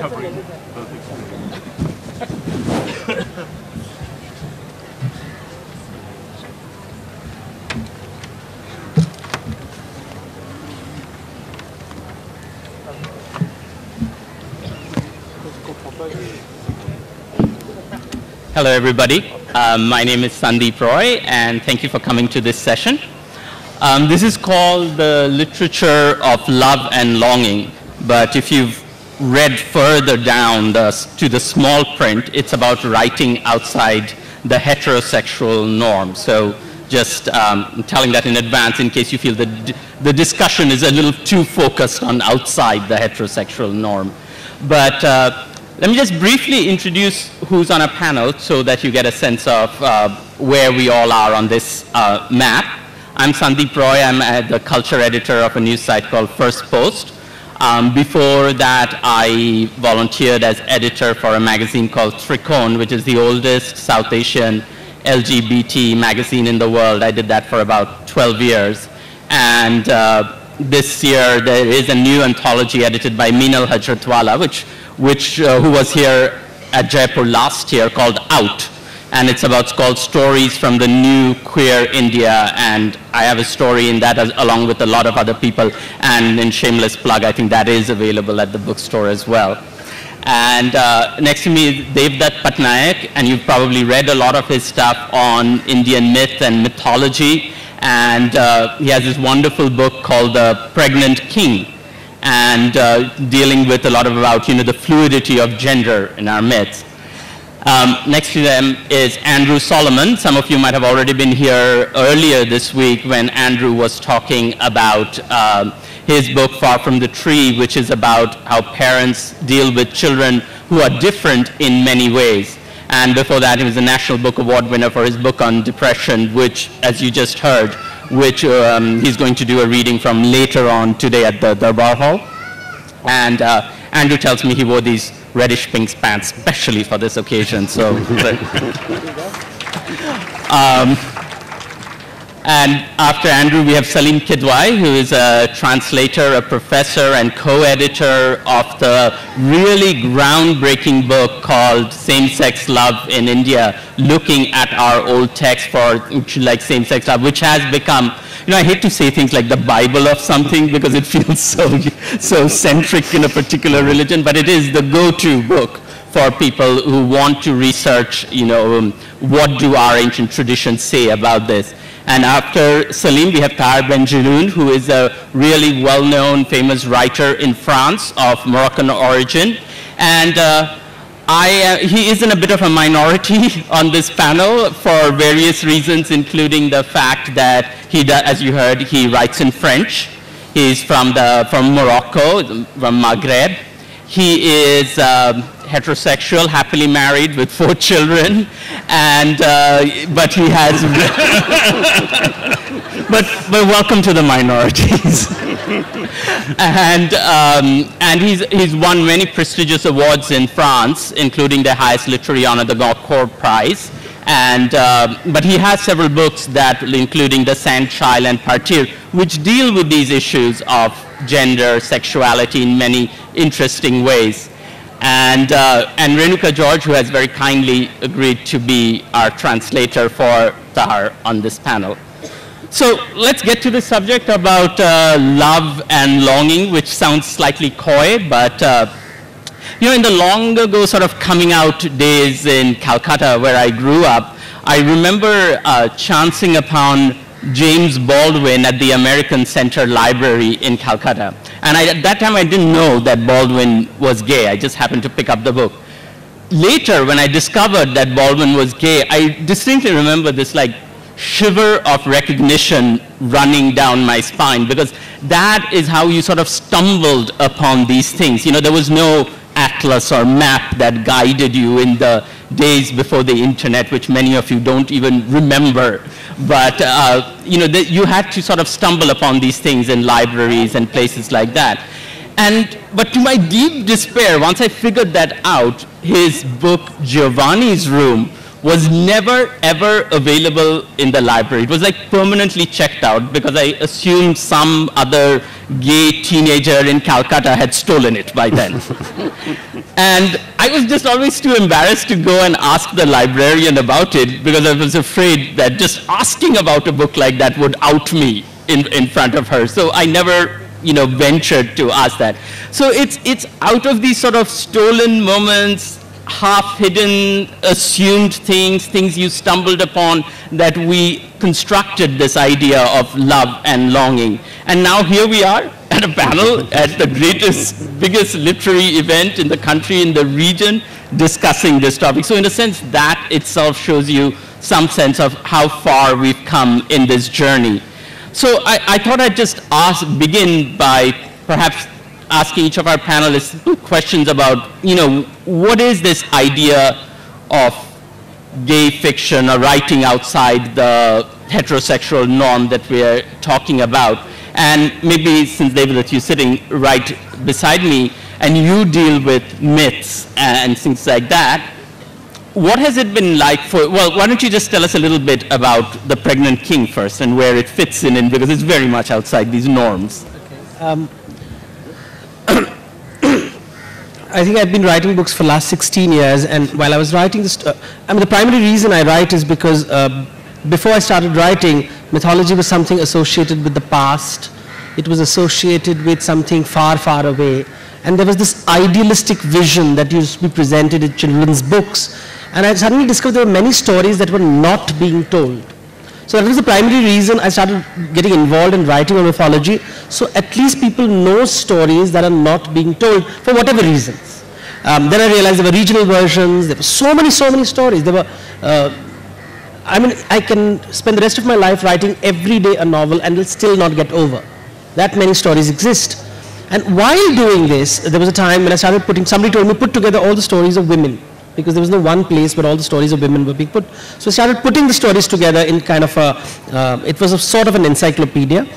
Hello, everybody. My name is Sandip Roy, and thank you for coming to this session. This is called the Literature of Love and Longing, but if you've read further down to the small print, it's about writing outside the heterosexual norm. So just telling that in advance in case you feel that the discussion is a little too focused on outside the heterosexual norm. But let me just briefly introduce who's on a panel so that you get a sense of where we all are on this map. I'm Sandip Roy. I'm the culture editor of a news site called First Post. Before that, I volunteered as editor for a magazine called Trikon, which is the oldest South Asian LGBT magazine in the world. I did that for about 12 years. And this year, there is a new anthology edited by Meenal Hajratwala, who was here at Jaipur last year, called Out. And it's called Stories from the New Queer India. And I have a story in that along with a lot of other people. And in shameless plug, I think that is available at the bookstore as well. And next to me is Devdutt Pattanaik, and you've probably read a lot of his stuff on Indian myth and mythology. And he has this wonderful book called The Pregnant King, and dealing with a lot about the fluidity of gender in our myths. Next to them is Andrew Solomon. Some of you might have already been here earlier this week when Andrew was talking about his book, Far From the Tree, which is about how parents deal with children who are different in many ways. And before that, he was a National Book Award winner for his book on depression, which, as you just heard, which he's going to do a reading from later on today at the Darbar Hall. And Andrew tells me he wore these reddish pink pants specially for this occasion. So, and after Andrew, we have Saleem Kidwai, who is a translator, a professor, and co-editor of the really groundbreaking book called Same-Sex Love in India, looking at our old text for like same-sex love, which has become, I hate to say things like the Bible of something because it feels so centric in a particular religion, but it is the go-to book for people who want to research, what do our ancient traditions say about this. And after Saleem, we have Tahar Jelloun, who is a really well-known, famous writer in France of Moroccan origin. And he is in a bit of a minority on this panel for various reasons, including the fact that as you heard, he writes in French. He's from Morocco, from Maghreb. He is heterosexual, happily married with 4 children, and but he has. but welcome to the minorities. and he's won many prestigious awards in France, including the highest literary honor, the Goncourt Prize. And but he has several books including The Sandchild and Partir, which deal with these issues of gender, sexuality in many interesting ways. And Renuka George, who has very kindly agreed to be our translator for Tahar on this panel. So let's get to the subject about love and longing, which sounds slightly coy, but in the long ago sort of coming out days in Calcutta, where I grew up, I remember chancing upon James Baldwin at the American Center Library in Calcutta. And at that time, I didn't know that Baldwin was gay. I just happened to pick up the book. Later, when I discovered that Baldwin was gay, I distinctly remember this shiver of recognition running down my spine, because that is how you sort of stumbled upon these things. There was no atlas or map that guided you in the days before the internet, which many of you don't even remember. But you had to sort of stumble upon these things in libraries and places like that. But to my deep despair, once I figured that out, his book Giovanni's Room was never ever available in the library. It was like permanently checked out because I assumed some other gay teenager in Calcutta had stolen it by then. And I was just always too embarrassed to go and ask the librarian about it because I was afraid that just asking about a book like that would out me in front of her. So I never, ventured to ask that. So it's out of these sort of stolen moments, half-hidden, assumed things you stumbled upon, that we constructed this idea of love and longing. And now here we are at a panel at the biggest literary event in the country, in the region, discussing this topic. So in a sense, that itself shows you some sense of how far we've come in this journey. So I thought I'd just begin by perhaps asking each of our panelists questions about, what is this idea of gay fiction or writing outside the heterosexual norm that we're talking about? And maybe since Devdutt, you're sitting right beside me, and you deal with myths and things like that, what has it been like why don't you just tell us a little bit about The Pregnant King first and where it fits in because it's very much outside these norms. Okay. I think I've been writing books for the last 16 years, and while I was writing this, the primary reason I write is because before I started writing, mythology was something associated with the past. It was associated with something far, far away. And there was this idealistic vision that used to be presented in children's books. And I suddenly discovered there were many stories that were not being told. So that was the primary reason I started getting involved in writing on mythology. So at least people know stories that are not being told for whatever reasons. Then I realized there were regional versions. There were so many stories. There were, I can spend the rest of my life writing every day a novel and will still not get over. That many stories exist. And while doing this, there was a time when I started somebody told me, put together all the stories of women, because there was no one place where all the stories of women were being put. So I started putting the stories together in kind of it was a sort of an encyclopedia.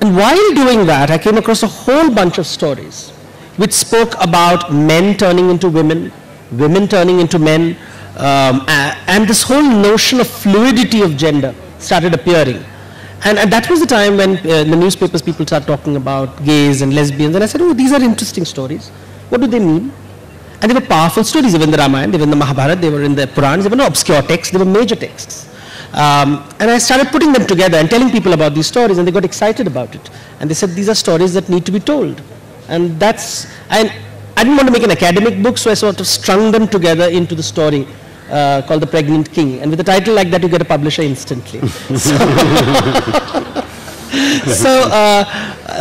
And while doing that, I came across a whole bunch of stories which spoke about men turning into women, women turning into men, and this whole notion of fluidity of gender started appearing. And that was the time when in the newspapers people started talking about gays and lesbians, and I said, oh, these are interesting stories. What do they mean? And they were powerful stories. They were in the Ramayana, they were in the Mahabharata, they were in the Purans. They were no obscure texts, they were major texts. And I started putting them together and telling people about these stories, and they got excited about it. And they said, these are stories that need to be told. And I didn't want to make an academic book, so I sort of strung them together into the story called The Pregnant King. And with a title like that, you get a publisher instantly. So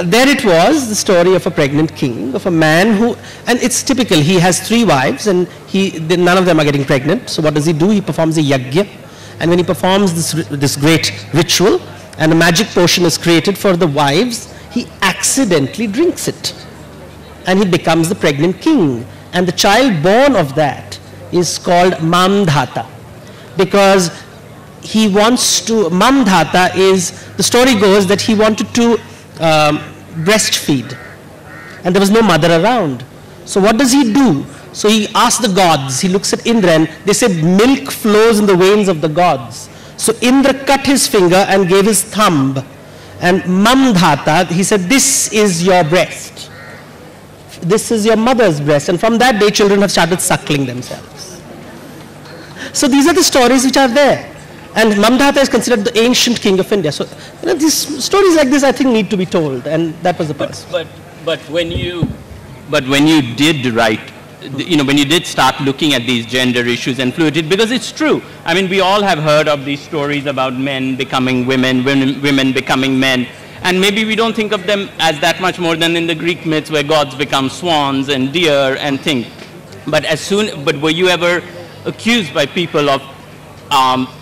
there it was, the story of a pregnant king, of a man who, and it's typical, he has 3 wives and none of them are getting pregnant. So what does he do? He performs a yajna. And when he performs this great ritual and a magic potion is created for the wives, he accidentally drinks it. And he becomes the pregnant king. And the child born of that is called Mamdhata, because he wants to, Mamdhata is, the story goes that he wanted to breastfeed, and there was no mother around. So what does he do? So he asks the gods, he looks at Indra, and they said milk flows in the veins of the gods. So Indra cut his finger and gave his thumb, and Mamdhata, he said, this is your breast. This is your mother's breast. And from that day, children have started suckling themselves. So these are the stories which are there. And Mamdhata is considered the ancient king of India. So these stories like this, I think, need to be told. And that was the purpose. But when you did write, when you did start looking at these gender issues and fluidity, because it's true. I mean, we all have heard of these stories about men becoming women, women becoming men. And maybe we don't think of them as that much more than in the Greek myths where gods become swans and deer and things. But were you ever accused by people of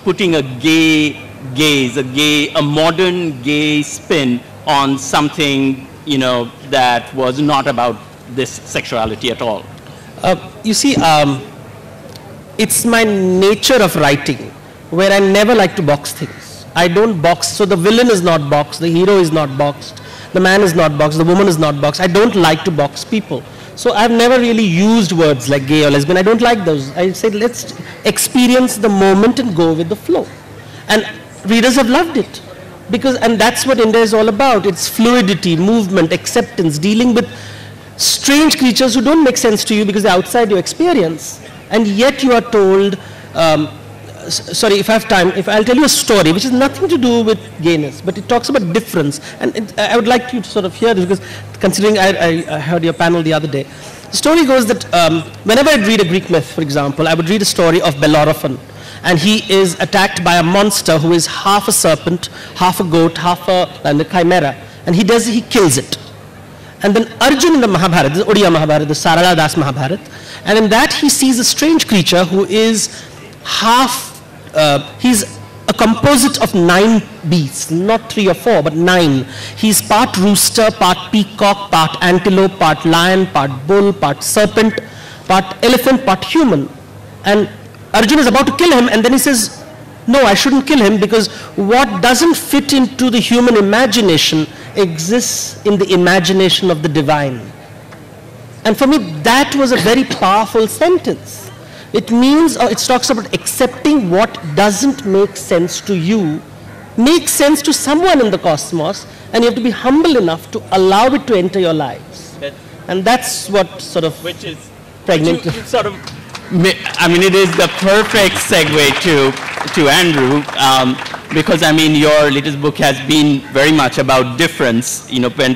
putting a gay gaze, a modern gay spin on something, that was not about this sexuality at all? You see, it's my nature of writing where I never like to box things. I don't box, so the villain is not boxed, the hero is not boxed, the man is not boxed, the woman is not boxed. I don't like to box people. So I've never really used words like gay or lesbian. I don't like those. I said, let's experience the moment and go with the flow. And readers have loved it. And that's what India is all about. It's fluidity, movement, acceptance, dealing with strange creatures who don't make sense to you because they're outside your experience. And yet you are told, sorry, if I have time, I'll tell you a story which has nothing to do with gayness, but it talks about difference. And I would like you to sort of hear this, because considering I heard your panel the other day. The story goes that whenever I'd read a Greek myth, for example, I would read a story of Bellerophon. And he is attacked by a monster who is half a serpent, half a goat, half a chimera. And he kills it. And then Arjun in the Mahabharata, the Odia Mahabharata, the Sarala Das Mahabharata, and in that he sees a strange creature who is he's a composite of 9 beasts, not 3 or 4, but 9. He's part rooster, part peacock, part antelope, part lion, part bull, part serpent, part elephant, part human. And Arjun is about to kill him, and then he says, no, I shouldn't kill him, because what doesn't fit into the human imagination exists in the imagination of the divine. And for me, that was a very powerful sentence. It means, it talks about accepting what doesn't make sense to you, makes sense to someone in the cosmos, and you have to be humble enough to allow it to enter your lives. And that's what sort of pregnant. I mean, it is the perfect segue to Andrew, because I mean, your latest book has been very much about difference, you know, when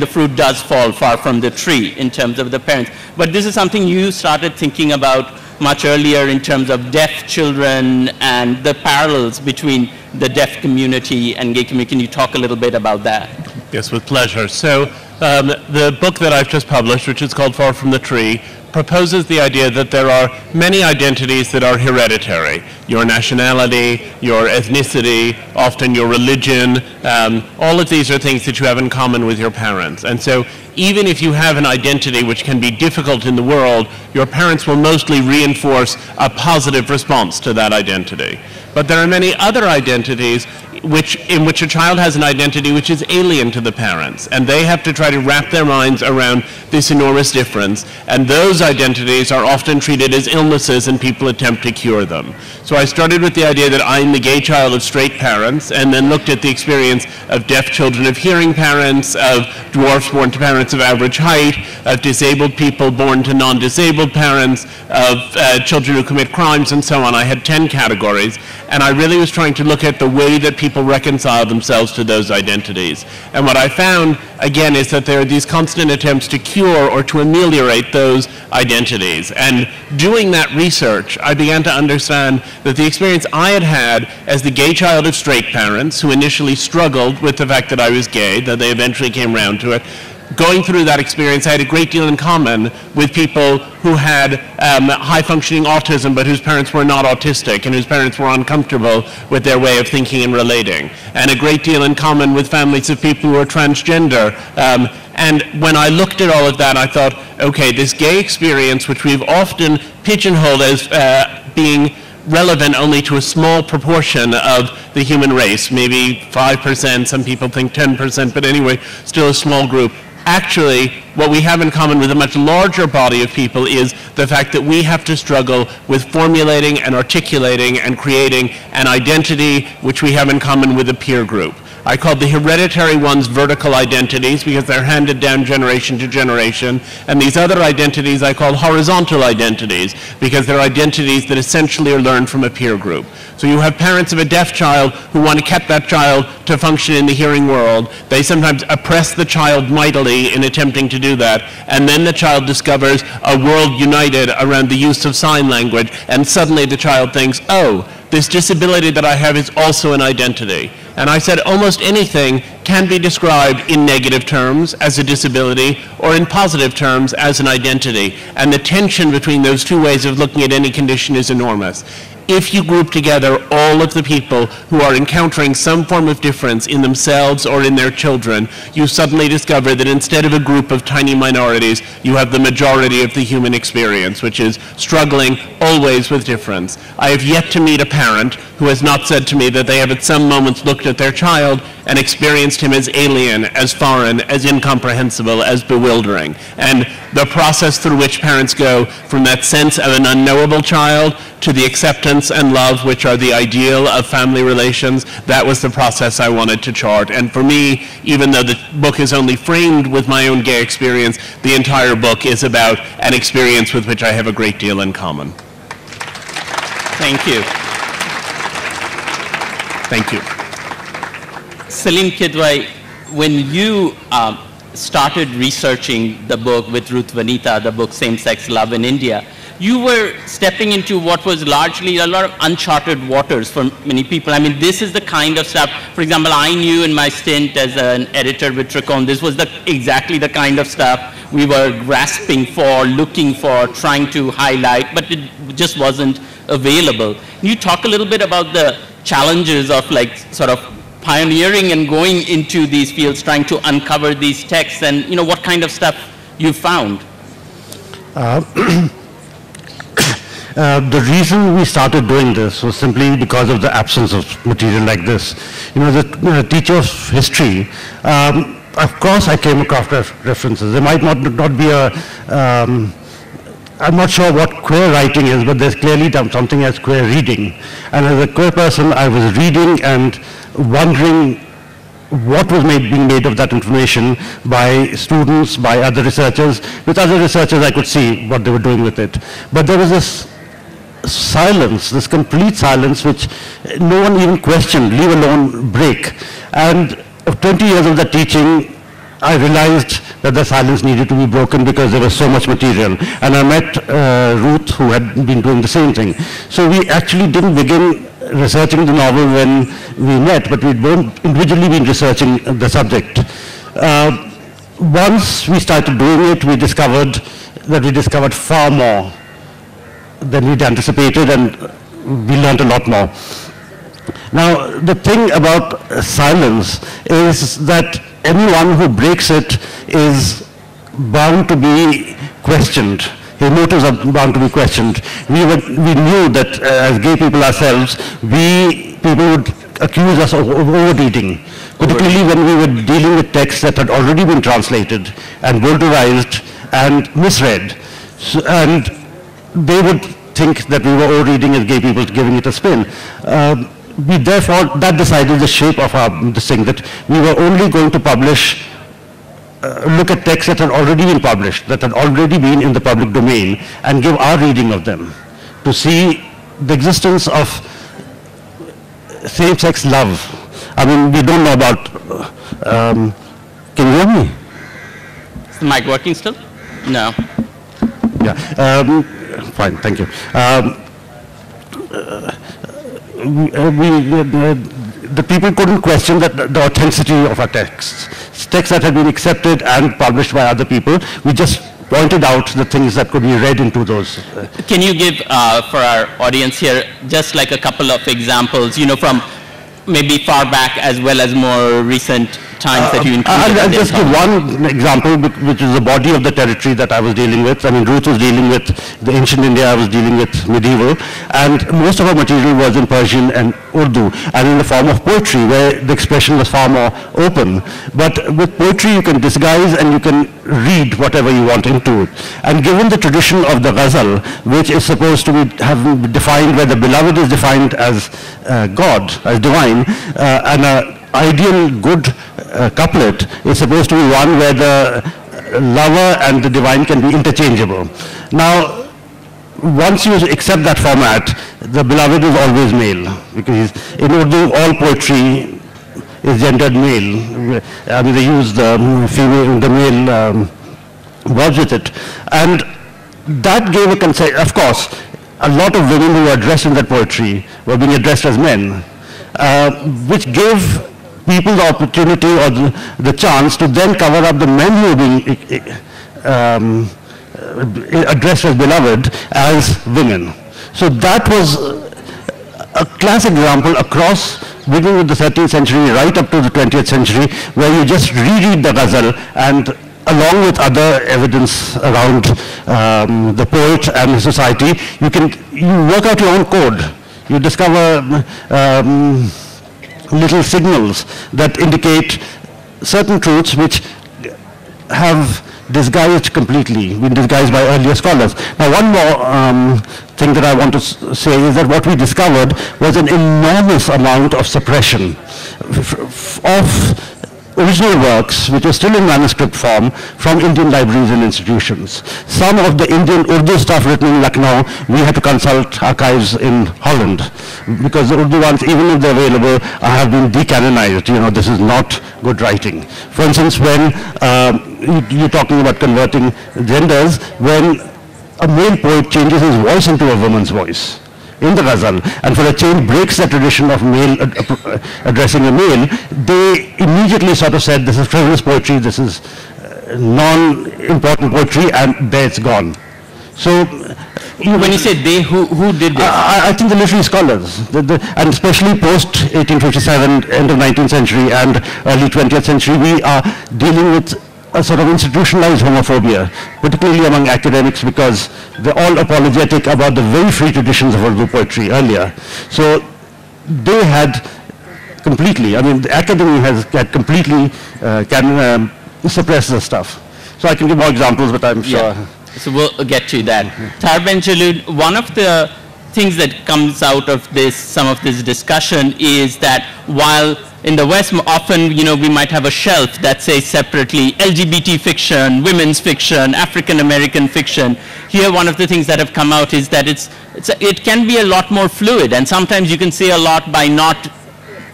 the fruit does fall far from the tree in terms of the parents. But this is something you started thinking about much earlier in terms of deaf children and the parallels between the deaf community and gay community. Can you talk a little bit about that? Yes, with pleasure. So the book that I've just published, which is called Far From the Tree, proposes the idea that there are many identities that are hereditary. Your nationality, your ethnicity, often your religion, all of these are things that you have in common with your parents. And so even if you have an identity which can be difficult in the world, your parents will mostly reinforce a positive response to that identity. But there are many other identities in which a child has an identity which is alien to the parents, and they have to try to wrap their minds around this enormous difference, and those identities are often treated as illnesses and people attempt to cure them. So I started with the idea that I'm the gay child of straight parents, and then looked at the experience of deaf children of hearing parents, of dwarfs born to parents of average height, of disabled people born to non-disabled parents, of children who commit crimes, and so on. I had 10 categories, and I really was trying to look at the way that people reconcile themselves to those identities. And what I found, again, is that there are these constant attempts to cure or to ameliorate those identities. And doing that research, I began to understand that the experience I had had as the gay child of straight parents, who initially struggled with the fact that I was gay, that they eventually came around to it, going through that experience, I had a great deal in common with people who had high-functioning autism, but whose parents were not autistic, and whose parents were uncomfortable with their way of thinking and relating, and a great deal in common with families of people who are transgender. And when I looked at all of that, I thought, okay, this gay experience, which we've often pigeonholed as being relevant only to a small proportion of the human race, maybe 5%, some people think 10%, but anyway, still a small group. Actually, what we have in common with a much larger body of people is the fact that we have to struggle with formulating and articulating and creating an identity which we have in common with a peer group. I called the hereditary ones vertical identities because they're handed down generation to generation, and these other identities I called horizontal identities because they're identities that essentially are learned from a peer group. So you have parents of a deaf child who want to get that child to function in the hearing world. They sometimes oppress the child mightily in attempting to do that, and then the child discovers a world united around the use of sign language, and suddenly the child thinks, oh, this disability that I have is also an identity. And I said almost anything can be described in negative terms as a disability or in positive terms as an identity. And the tension between those two ways of looking at any condition is enormous. If you group together all of the people who are encountering some form of difference in themselves or in their children, you suddenly discover that instead of a group of tiny minorities, you have the majority of the human experience, which is struggling always with difference. I have yet to meet a parent who has not said to me that they have at some moments looked at their child and experienced him as alien, as foreign, as incomprehensible, as bewildering. And the process through which parents go from that sense of an unknowable child to the acceptance and love, which are the ideal of family relations, that was the process I wanted to chart. And for me, even though the book is only framed with my own gay experience, the entire book is about an experience with which I have a great deal in common. Thank you. Thank you. Saleem, Kidwai, when you started researching the book with Ruth Vanita, the book Same-Sex Love in India, you were stepping into what was largely a lot of uncharted waters for many people. I mean, this is the kind of stuff, for example, I knew in my stint as an editor with Tricon, this was exactly the kind of stuff we were grasping for, looking for, trying to highlight, but it just wasn't available. Can you talk a little bit about the challenges of like sort of pioneering and going into these fields, trying to uncover these texts, and what kind of stuff you found? The reason we started doing this was simply because of the absence of material like this. The teacher of history, of course I came across references. There might not be a, I'm not sure what queer writing is, but there's clearly something as queer reading. And as a queer person, I was reading and wondering what was being made of that information by students, by other researchers. With other researchers, I could see what they were doing with it. But there was this silence, this complete silence, which no one even questioned, leave alone break. And after 20 years of that teaching, I realized that the silence needed to be broken because there was so much material. And I met Ruth, who had been doing the same thing. So we actually didn't begin researching the novel when we met, but we'd both individually been researching the subject. Once we started doing it, we discovered far more than we'd anticipated, and we learned a lot more. Now, the thing about silence is that anyone who breaks it is bound to be questioned. His motives are bound to be questioned. We knew that as gay people ourselves, people would accuse us of overreading, particularly when we were dealing with texts that had already been translated and vulgarized and misread. And they would think that we were overreading as gay people, giving it a spin. Therefore, that decided the shape of this thing, that we were only going to publish, look at texts that had already been published, that had already been in the public domain, and give our reading of them, to see the existence of same-sex love. I mean, we don't know about, can you hear me? Is the mic working still? No. Yeah, fine, thank you. The people couldn't question the authenticity of our texts. Texts that had been accepted and published by other people. We just pointed out the things that could be read into those. Can you give, for our audience here, just like a couple of examples, from maybe far back as well as more recent times that you included? I'll just give one example, which is the body of the territory that I was dealing with. I mean, Ruth was dealing with the ancient India, I was dealing with medieval, and most of our material was in Persian and Urdu, and in the form of poetry, where the expression was far more open. But with poetry, you can disguise and you can read whatever you want into it. And given the tradition of the ghazal, which is supposed to have defined, where the beloved is defined as God, as divine, and an ideal good couplet is supposed to be one where the lover and the divine can be interchangeable. Now, once you accept that format, the beloved is always male, because in Urdu all poetry is gendered male. I mean, they use the female, the male words with it, and that gave a concept. Of course, a lot of women who were addressed in that poetry were being addressed as men, which gave people the opportunity or the chance to then cover up the men who were being addressed as beloved as women. So that was a classic example across, beginning with the 13th century right up to the 20th century, where you just reread the ghazal, and along with other evidence around the poet and the society, you work out your own code. You discover little signals that indicate certain truths which have disguised completely, been disguised by earlier scholars. Now, one more thing that I want to say is that what we discovered was an enormous amount of suppression of original works which are still in manuscript form from Indian libraries and institutions. Some of the Indian Urdu stuff written in Lucknow, we had to consult archives in Holland because the Urdu ones, even if they're available, have been decanonized. You know, this is not good writing. For instance, when you're talking about converting genders, when a male poet changes his voice into a woman's voice in the ghazal, and for a change breaks the tradition of male addressing a male, they immediately sort of said, this is frivolous poetry, this is non-important poetry, and there it's gone. So, when you say they, who did this? I think the literary scholars, and especially post-1857, end of 19th century and early 20th century, we are dealing with a sort of institutionalized homophobia, particularly among academics, because they're all apologetic about the very free traditions of Urdu poetry earlier. So they had completely, I mean, the academy had completely suppressed the stuff. So I can give more examples, but I'm sure. Yeah. So we'll get to that. Tahar Ben Jelloun, one of the things that comes out of this, some of this discussion, is that while in the West, often, you know, we might have a shelf that says separately LGBT fiction, women's fiction, African-American fiction. Here, one of the things that have come out is that it can be a lot more fluid, and sometimes you can say a lot by not,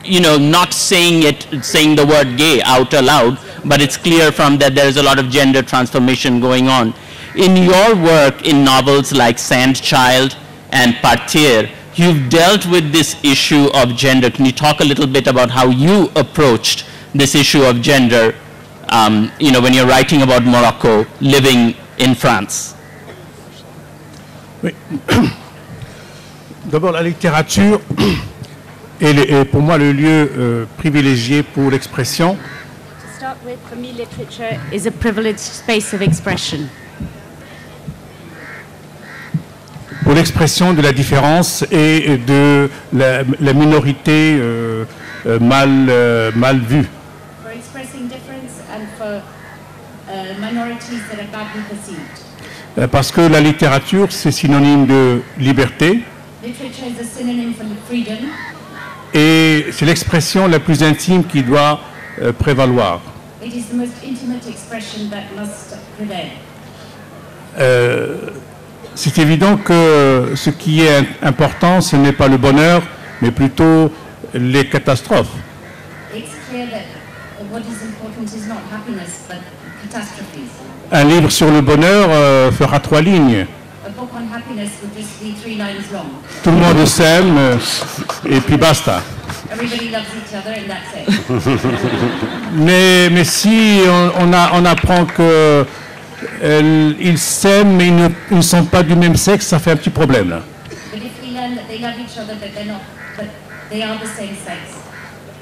you know, not saying the word gay out aloud, but it's clear from that there is a lot of gender transformation going on. In your work in novels like Sandchild and Partir, you've dealt with this issue of gender. Can you talk a little bit about how you approached this issue of gender, you know, when you're writing about Morocco, living in France? Oui. D'abord, la littérature est pour moi le lieu privilégié pour l'expression. To start with, for me, literature is a privileged space of expression. Pour l'expression de la différence et de la minorité mal vue. For expressing difference and for minorities that are badly perceived. Parce que la littérature, c'est synonyme de liberté. Literature is a synonym for freedom. Et c'est l'expression la plus intime qui doit prévaloir. It is the most intimate expression that must prevail. C'est évident que ce qui est important, ce n'est pas le bonheur, mais plutôt les catastrophes. It's clear that what is important is not happiness, but catastrophes. Un livre sur le bonheur fera 3 lignes. A book on happiness would just be 3 lines long. Tout le monde s'aime et puis basta. Everybody loves each other and that's it. Mais si on apprend que ils s'aiment mais ils ne sont pas du même sexe, ça fait un petit problème là. But if we learn that they love each other but they're not, but they are the same sex,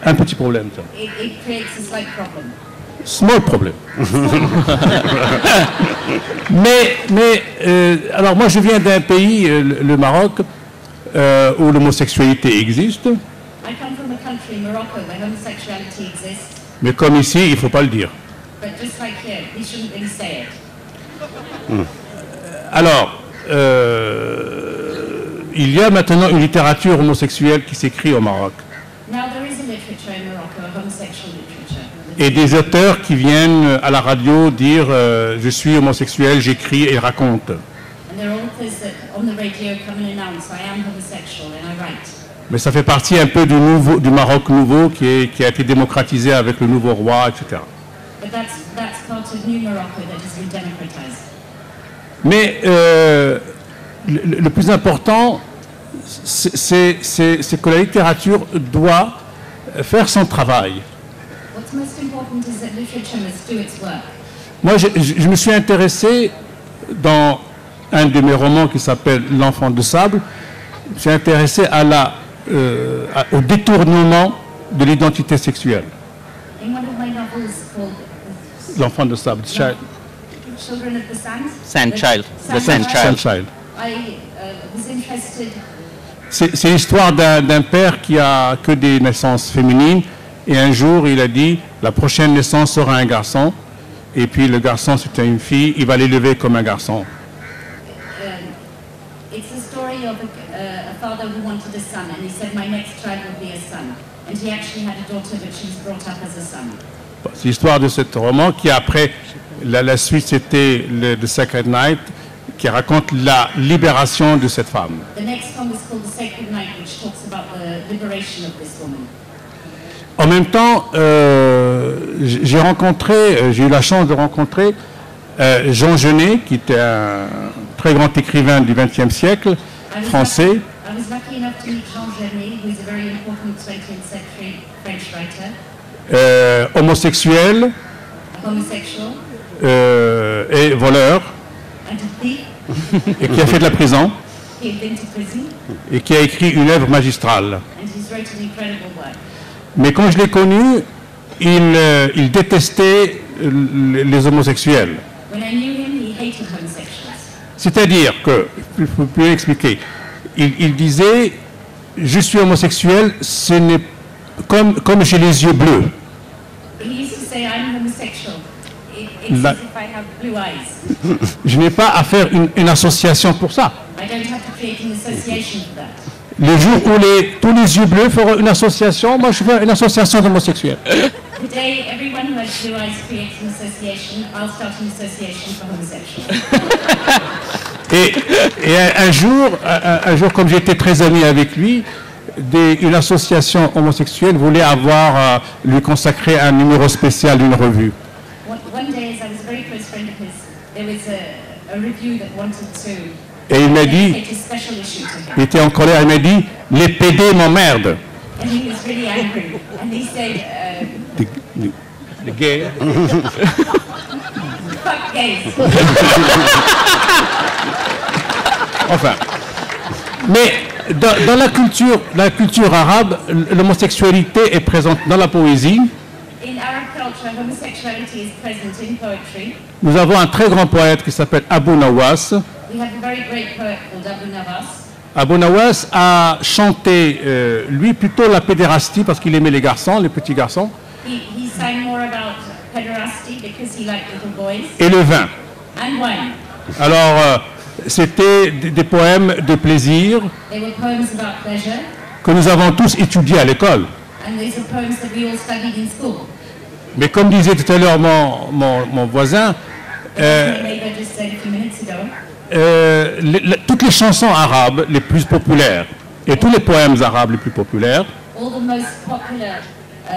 Un petit problème ça. it creates a slight problem. Small problem. mais alors moi je viens d'un pays, le Maroc, où l'homosexualité existe. I come from a country, Morocco, where homosexuality exists, Mais comme ici, il ne faut pas le dire. but just like here, we shouldn't really say it. Alors, il y a maintenant une littérature homosexuelle qui s'écrit au Maroc. Now there is a literature in Morocco, a homosexual literature. Et des auteurs qui viennent à la radio dire je suis homosexuel, j'écris et raconte. And there are authors that on the radio come and announce, I am homosexual and I write. Mais ça fait partie un peu du Maroc nouveau qui a été démocratisé avec le nouveau roi, etc. But that's part of New Morocco that has been democratized. Mais le plus important, c'est que la littérature doit faire son travail. What's most important is that literature must do its work. Moi, je me suis intéressé dans un de mes romans qui s'appelle L'enfant de sable, je me suis intéressé au détournement de l'identité sexuelle. In one of my novels called L'enfant de sable, Children of the Sand. Sandchild, the Sandchild. Sandchild. Sandchild. I was interested C'est l'histoire d'un père qui a que des naissances féminines, et un jour il a dit la prochaine naissance sera un garçon, et puis le garçon c'était une fille, il va l'élever comme un garçon. It's a story of a father who wanted a son, and he said, my next child will be a son. And he actually had a daughter, but she was brought up as a son. C'est l'histoire de ce roman qui après, la suite c'était The Sacred Night, qui raconte la libération de cette femme. The next one was called The Sacred Night, which talks about the liberation of this woman. En même temps, j'ai eu la chance de rencontrer Jean Genet, qui était un très grand écrivain du XXe siècle, français. I was lucky enough to meet Jean Genet, who is a very important 20th century French writer. Homosexuel Homosexual. Et voleur, And a thief. et qui a fait de la prison, He had been to prison, et qui a écrit une œuvre magistrale. and he's wrote an incredible work. Mais quand je l'ai connu, il détestait les homosexuels. When I knew him, he hated homosexuals. C'est-à-dire que, je peux expliquer, il disait, je suis homosexuel, ce n'est comme j'ai les yeux bleus. He used to say, I'm homosexual. It's La- as if I have blue eyes. Je n'ai pas à faire une association pour ça. I don't have to create an association for that. Le jour où tous les yeux bleus feront une association, moi je fais une association d'homosexuels. The day everyone who has blue eyes creates an association, I'll start an association for homosexuals. Et un jour, comme j'étais très ami avec lui, une association homosexuelle voulait lui consacrer un numéro spécial d'une revue. One day, as I was a very close friend of his, there was a review that wanted to Et il m'a dit, dedicate a special issue to il him. était en colère, il m'a dit, les PD m'emmerdent. And he was really angry. And he said, Les gays. fuck gays. Enfin. Mais dans la culture arabe, l'homosexualité est présente dans la poésie. In Arab culture, homosexuality is present in poetry. Nous avons un très grand poète qui s'appelle Abu Nawas. We have a very great poet called Abu Nawas. Abu Nawas a chanté, lui, plutôt la pédérastie parce qu'il aimait les garçons, les petits garçons, He sang more about pederasty because he liked little boys. et le vin. And wine. Alors, c'était des poèmes de plaisir They were poems about pleasure. que nous avons tous étudiés à l'école. And these are poems that we all studied in school. Mais comme disait tout à l'heure mon voisin, My neighbor just said a few minutes ago, toutes les chansons arabes les plus populaires et tous les poèmes arabes les plus populaires all the most popular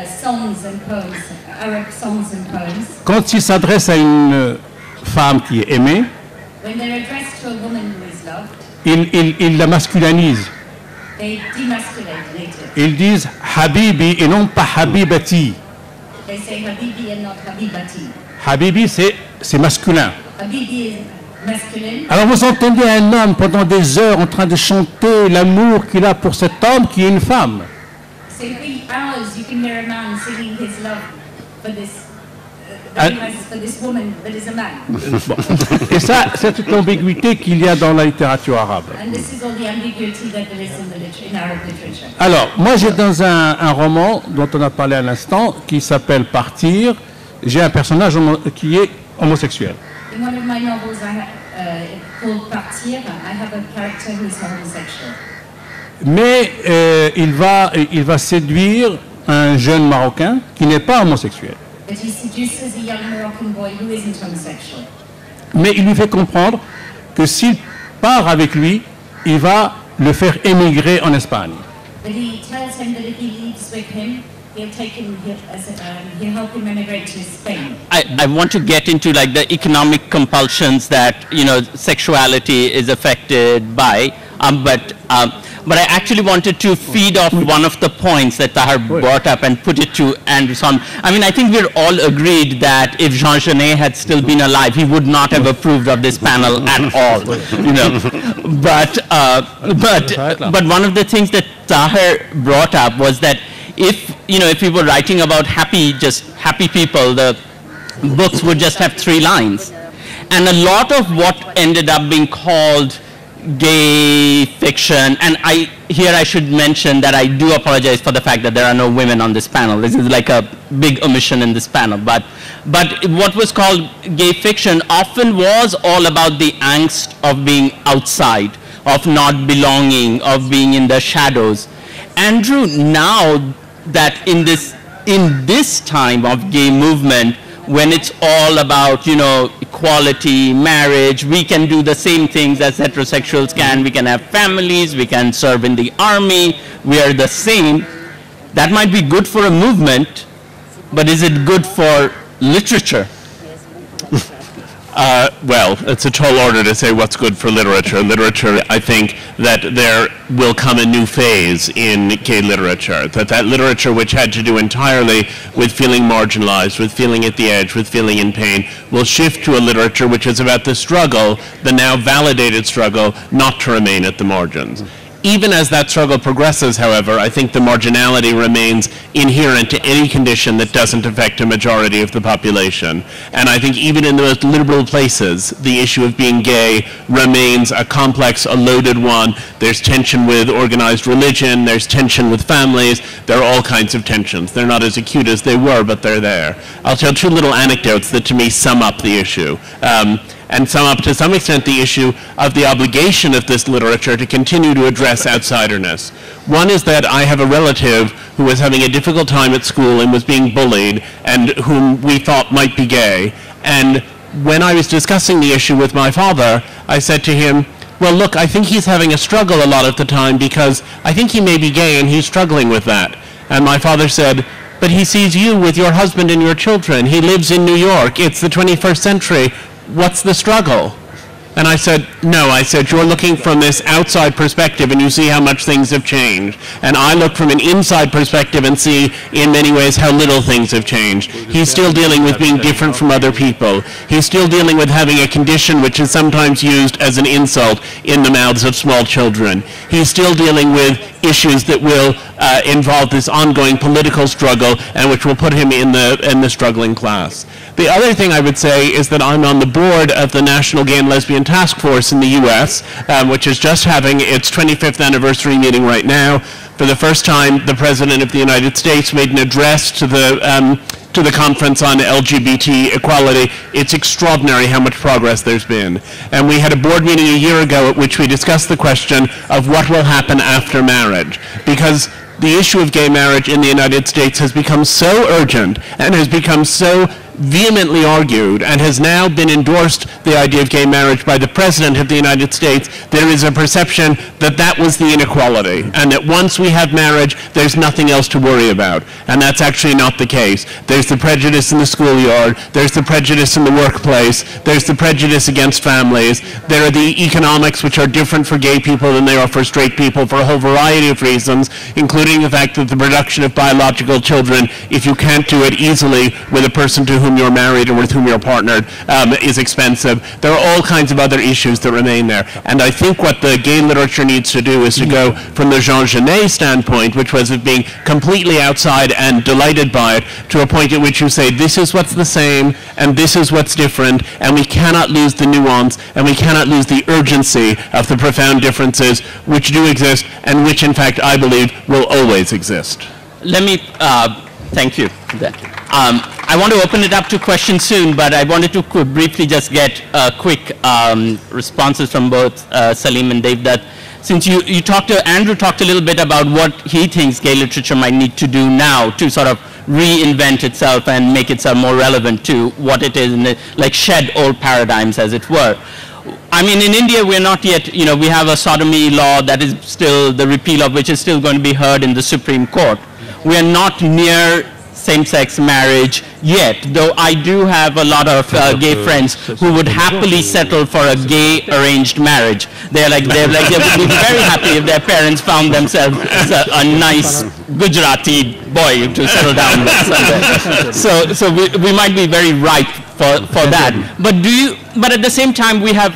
songs and poems, Arab songs and poems, quand ils s'adressent à une femme qui est aimée, when they're addressed to a woman who is loved, ils la masculanisent. they demasculate it. Ils disent Habibi et non pas Habibati. They say Habibi and not Habibati. Habibi, c'est masculin. Habibi is masculine. Alors vous entendez un homme pendant des heures en train de chanter l'amour qu'il a pour cet homme qui est une femme. So for hours you can hear a man singing his love for this, that he has for this woman that is a man. Et ça, c'est toute l'ambiguïté qu'il y a dans la littérature arabe. And this is all the ambiguity that there is in Arab literature. Alors, moi j'ai dans un roman dont on a parlé à l'instant, qui s'appelle Partir, j'ai un personnage qui est homosexuel. In one of my novels called Partir, I have a character who is homosexual. Mais il va séduire un jeune Marocain qui n'est pas homosexuel. But he seduces a young Moroccan boy who isn't homosexual. Mais il lui fait comprendre que s'il part avec lui, il va le faire émigrer en Espagne. But he tells him that if he leaves with him, he'll help him emigrate to Spain. I want to get into like the economic compulsions that, you know, sexuality is affected by, but I actually wanted to feed off one of the points that Tahar brought up and put it to Anderson. I mean, I think we're all agreed that if Jean Genet had still been alive, he would not have approved of this panel at all, you know. But one of the things that Tahar brought up was that if we were writing about just happy people, the books would just have 3 lines. And a lot of what ended up being called, gay fiction, and here I should mention that I do apologize for the fact that there are no women on this panel. This is like a big omission in this panel. But what was called gay fiction often was all about the angst of being outside, of not belonging, of being in the shadows. Andrew, now that in this time of gay movement, when it's all about, you know, equality, marriage, we can do the same things as heterosexuals can. We can have families, we can serve in the army, we are the same. That might be good for a movement, but is it good for literature? Well, it's a tall order to say what's good for literature. Literature, I think that there will come a new phase in gay literature, that literature which had to do entirely with feeling marginalized, with feeling at the edge, with feeling in pain, will shift to a literature which is about the struggle, the now validated struggle, not to remain at the margins. Even as that struggle progresses, however, I think the marginality remains inherent to any condition that doesn't affect a majority of the population. And I think even in the most liberal places, the issue of being gay remains a complex, a loaded one. There's tension with organized religion, there's tension with families, there are all kinds of tensions. They're not as acute as they were, but they're there. I'll tell two little anecdotes that to me sum up the issue. And sum up to some extent the issue of the obligation of this literature to continue to address outsiderness. One is that I have a relative who was having a difficult time at school and was being bullied, and whom we thought might be gay. And when I was discussing the issue with my father, I said to him, well, look, I think he's having a struggle a lot of the time because I think he may be gay and he's struggling with that. And my father said, but he sees you with your husband and your children. He lives in New York. It's the 21st century. What's the struggle? And I said, no, I said, you're looking from this outside perspective and you see how much things have changed. And I look from an inside perspective and see in many ways how little things have changed. He's still dealing with being different from other people. He's still dealing with having a condition which is sometimes used as an insult in the mouths of small children. He's still dealing with issues that will involve this ongoing political struggle and which will put him in the struggling class. The other thing I would say is that I'm on the board of the National Gay and Lesbian Task Force in the U.S., which is just having its 25th anniversary meeting right now. For the first time, the President of the United States made an address to the conference on LGBT equality. It's extraordinary how much progress there's been. And we had a board meeting a year ago at which we discussed the question of what will happen after marriage. Because the issue of gay marriage in the United States has become so urgent and has become so vehemently argued and has now been endorsed, the idea of gay marriage, by the President of the United States. There is a perception that that was the inequality and that once we have marriage, there's nothing else to worry about. And that's actually not the case. There's the prejudice in the schoolyard, there's the prejudice in the workplace, there's the prejudice against families, there are the economics which are different for gay people than they are for straight people for a whole variety of reasons, including the fact that the production of biological children, if you can't do it easily with a person to whom you're married or with whom you're partnered, is expensive. There are all kinds of other issues that remain there. And I think what the gay literature needs to do is to go from the Jean Genet standpoint, which was of being completely outside and delighted by it, to a point at which you say, this is what's the same, and this is what's different, and we cannot lose the nuance, and we cannot lose the urgency of the profound differences which do exist, and which, in fact, I believe, will always exist. Let me, thank you. I want to open it up to questions soon, but I wanted to briefly just get quick responses from both Saleem and Devdutt. Since Andrew talked a little bit about what he thinks gay literature might need to do now to sort of reinvent itself and make itself more relevant to what it is, and like shed old paradigms, as it were. I mean, in India, we're not yet, we have a sodomy law that is still, the repeal of which is still going to be heard in the Supreme Court. We are not near same-sex marriage yet, though I do have a lot of gay friends who would happily settle for a gay arranged marriage. They would be very happy if their parents found themselves a nice Gujarati boy to settle down with someday. So we might be very ripe for that. But at the same time, we have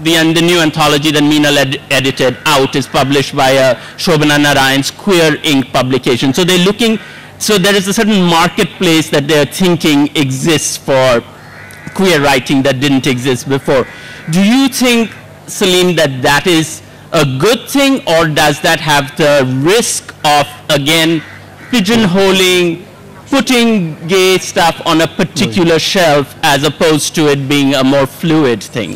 the new anthology that Meenal edited out is published by Shobhana Narayan's Queer Ink publication. So they're looking, so there is a certain marketplace that they're thinking exists for queer writing that didn't exist before. Do you think Saleem, that that is a good thing, or does that have the risk of, again, pigeonholing, putting gay stuff on a particular shelf as opposed to it being a more fluid thing?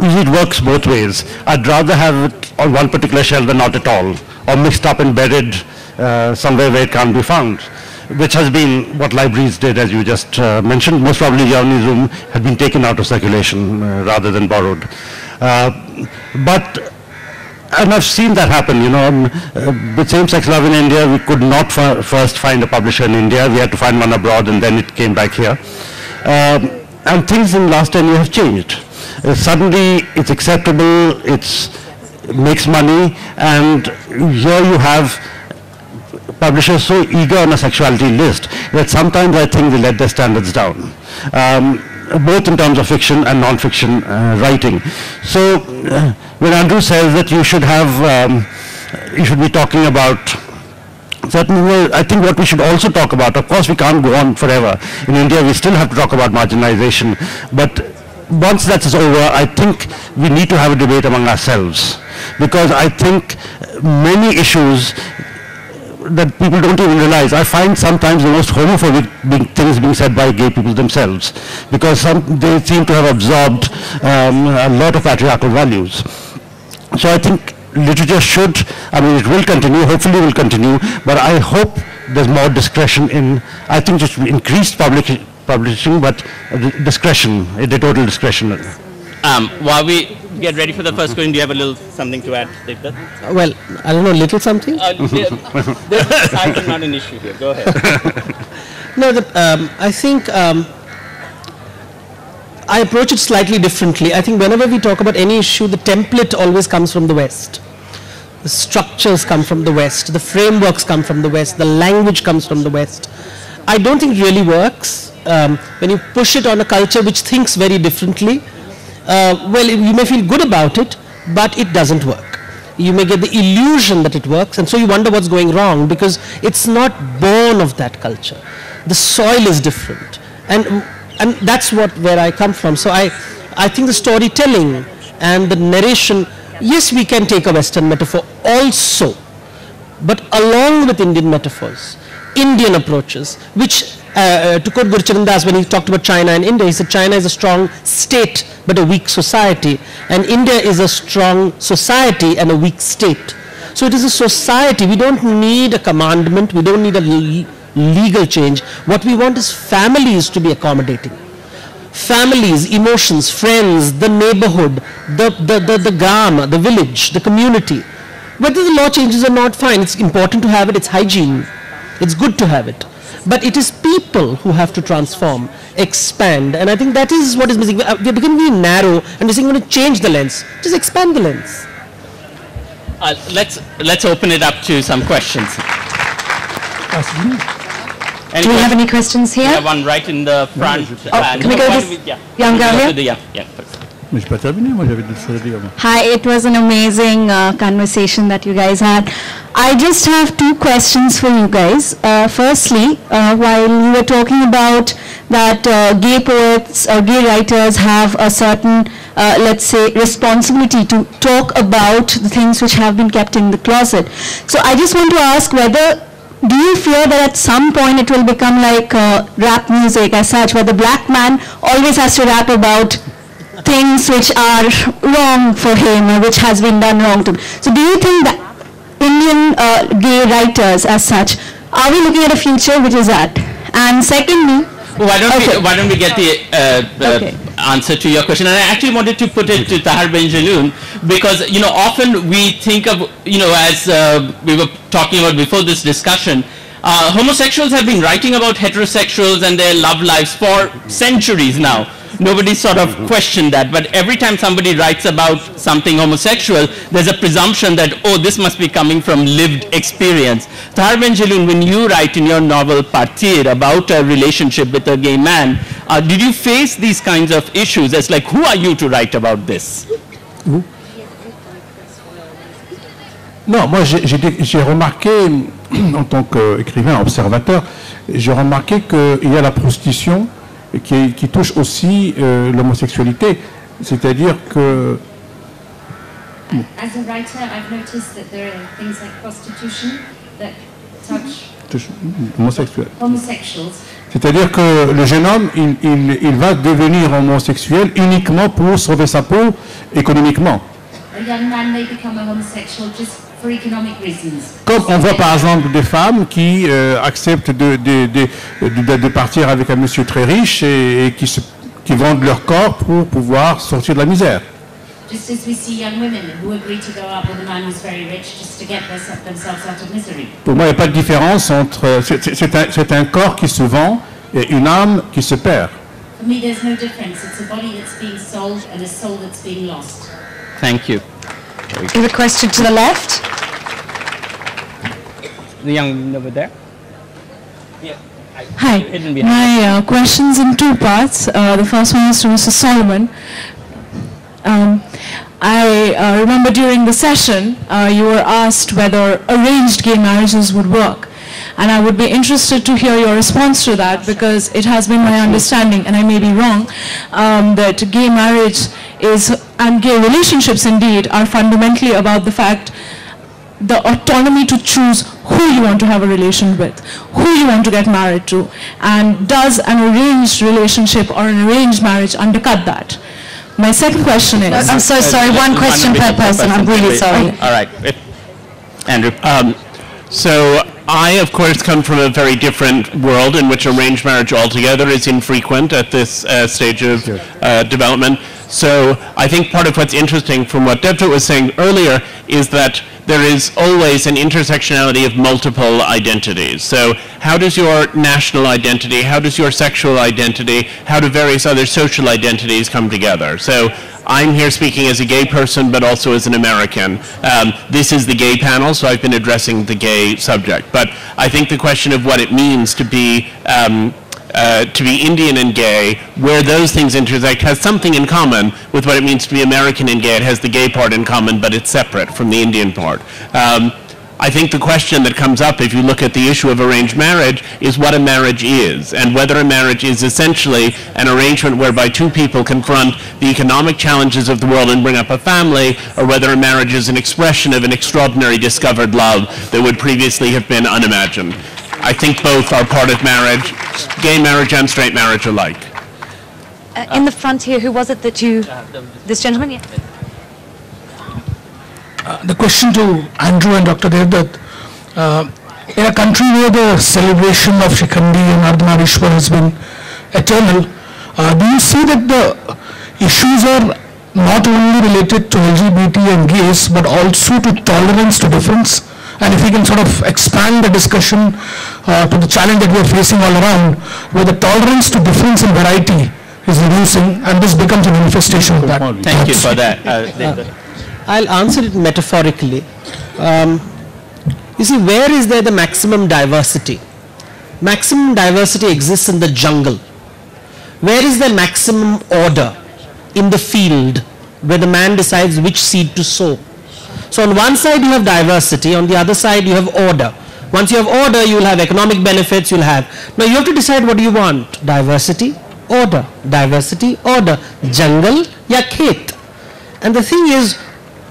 It works both ways. I'd rather have it on one particular shelf than not at all, or mixed up and buried somewhere where it can't be found, which has been what libraries did, as you just mentioned. Most probably Jelloun's room had been taken out of circulation rather than borrowed. And I've seen that happen, you know, with same-sex love in India, we could not first find a publisher in India. We had to find one abroad, and then it came back here. And things in the last 10 years have changed. Suddenly, it's acceptable, it makes money, and here you have publishers so eager on a sexuality list that sometimes I think they let their standards down, both in terms of fiction and non-fiction writing. So when Andrew says that you should have, you should be talking about certainly, I think what we should also talk about, of course we can't go on forever. In India we still have to talk about marginalization, but once that's over, I think we need to have a debate among ourselves, because I think many issues that people don't even realize. I find sometimes the most homophobic things being said by gay people themselves, because they seem to have absorbed a lot of patriarchal values. So I think literature should, I mean, it will continue, hopefully will continue, but I hope there's more discretion in, I think just increased publishing, but discretion, editorial discretion. While we get ready for the first question, do you have a little something to add, Devdutt? Well, I don't know, little something? There's size is not an issue here. Go ahead. No, I think I approach it slightly differently. I think whenever we talk about any issue, the template always comes from the West. The structures come from the West. The frameworks come from the West. The language comes from the West. I don't think it really works when you push it on a culture which thinks very differently. Well, you may feel good about it, but it doesn't work. You may get the illusion that it works, and so you wonder what's going wrong, because it's not born of that culture. The soil is different, and that's where I come from. So I think the storytelling and the narration, yes, we can take a Western metaphor also, but along with Indian metaphors, Indian approaches, which to quote Guru Charan Das, when he talked about China and India, he said China is a strong state but a weak society, and India is a strong society and a weak state. So it is a society. We don't need a commandment, we don't need a legal change. What we want is families to be accommodating. Families, emotions, friends, the neighborhood, the gram, the village, the community. Whether the law changes or not, fine, it's important to have it, it's hygiene, it's good to have it. But it is people who have to transform, expand, and I think that is what is missing. We're becoming very narrow, and we're saying we're going to change the lens. Just expand the lens. Let's open it up to some questions. Do we have any questions here? We have one right in the front. Can we go to this young girl here? Yeah, first. Hi, it was an amazing conversation that you guys had. I just have two questions for you guys. Firstly, while you were talking about that gay poets or gay writers have a certain, let's say, responsibility to talk about the things which have been kept in the closet. So I just want to ask whether, do you fear that at some point it will become like rap music as such, where the black man always has to rap about things which are wrong for him or which has been done wrong to him? So do you think that Indian gay writers as such, are we looking at a future which is that? And secondly, why don't we get the answer to your question? And I actually wanted to put it to Tahar Ben Jelloun, because often we think of, as we were talking about before this discussion, homosexuals have been writing about heterosexuals and their love lives for centuries now. Nobody sort of questioned that, but every time somebody writes about something homosexual, there's a presumption that, oh, this must be coming from lived experience. Tahar Ben Jelloun, when you write in your novel Partir about a relationship with a gay man, did you face these kinds of issues? It's like, who are you to write about this? Non, moi j'ai remarqué, en tant qu'écrivain, observateur, j'ai remarqué qu'il y a la prostitution qui touche aussi l'homosexualité. C'est-à-dire que... As a writer, I've noticed that there are things like prostitution that touch homosexuals. C'est-à-dire que le jeune homme, il va devenir homosexuel uniquement pour sauver sa peau économiquement. A young man may become a homosexual just for economic reasons. Comme on voit par exemple des femmes qui acceptent de partir avec un monsieur très riche et qui vendent leur corps pour pouvoir sortir de la misère. Just as we see young women who agree to go out with a man who's very rich just to get themselves out of misery. Pour moi, il n'y a pas de différence entre... C'est un corps qui se vend et une âme qui se perd. For me, there's no difference. It's a body that's being sold and a soul that's being lost. Thank you. You have a question to the left. The young woman over there. Yeah. Hi. My question's in two parts. The first one is to Mr. Solomon. I remember during the session, you were asked whether arranged gay marriages would work. And I would be interested to hear your response to that, because it has been my understanding, and I may be wrong, that gay marriage and gay relationships indeed are fundamentally about the fact, the autonomy to choose who you want to have a relation with, who you want to get married to, and does an arranged relationship or an arranged marriage undercut that? My second question is... I'm so sorry, one question per person, I'm really sorry. All right, Andrew. So I, of course, come from a very different world in which arranged marriage altogether is infrequent at this stage of development. So I think part of what's interesting from what Devdutt was saying earlier is that there is always an intersectionality of multiple identities. So how does your national identity, how does your sexual identity, how do various other social identities come together? So I'm here speaking as a gay person, but also as an American. This is the gay panel, so I've been addressing the gay subject. But I think the question of what it means to be Indian and gay, where those things intersect, has something in common with what it means to be American and gay. It has the gay part in common, but it's separate from the Indian part. I think the question that comes up if you look at the issue of arranged marriage is what a marriage is, and whether a marriage is essentially an arrangement whereby two people confront the economic challenges of the world and bring up a family, or whether a marriage is an expression of an extraordinary discovered love that would previously have been unimagined. I think both are part of marriage, gay marriage and straight marriage alike. In the front here, who was it that you... This gentleman? Yeah. The question to Andrew and Dr. Devdutt. In a country where the celebration of Shikhandi and Ardhanarishwar has been eternal, do you see that the issues are not only related to LGBT and gays, but also to tolerance to difference? And if we can sort of expand the discussion to the challenge that we are facing all around, where the tolerance to difference and variety is reducing, and this becomes a manifestation of that. Thank you for that. I'll answer it metaphorically. You see, where is there the maximum diversity? Maximum diversity exists in the jungle. Where is the maximum order? In the field, where the man decides which seed to sow. So on one side you have diversity, on the other side you have order. Once you have order, you will have economic benefits, you'll have... Now you have to decide what do you want. Diversity, order. Diversity, order. Jungle, ya khet. And the thing is,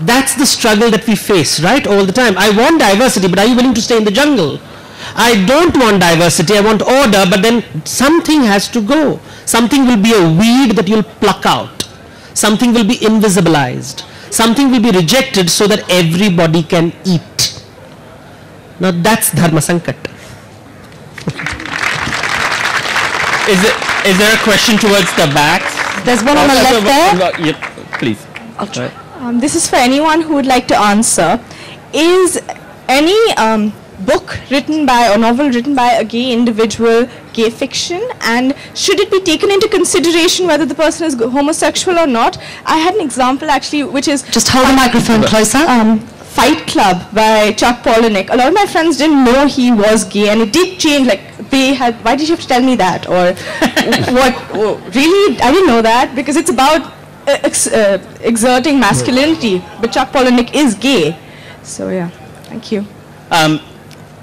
that's the struggle that we face, right, all the time. I want diversity, but are you willing to stay in the jungle? I don't want diversity, I want order, but then something has to go. Something will be a weed that you'll pluck out. Something will be invisibilized. Something will be rejected so that everybody can eat. Now that's Dharma Sankat. Is there a question towards the back? There's one on the left there. Yep, please. I'll try. This is for anyone who would like to answer. Is any book written by or novel written by a gay individual gay fiction, and should it be taken into consideration whether the person is homosexual or not? I had an example actually, which is... Just hold the microphone closer. Fight Club by Chuck Palahniuk. A lot of my friends didn't know he was gay, and it did change, like they had, why did you have to tell me that? Or what, really? I didn't know that, because it's about exerting masculinity, but Chuck Palahniuk is gay. So yeah, thank you.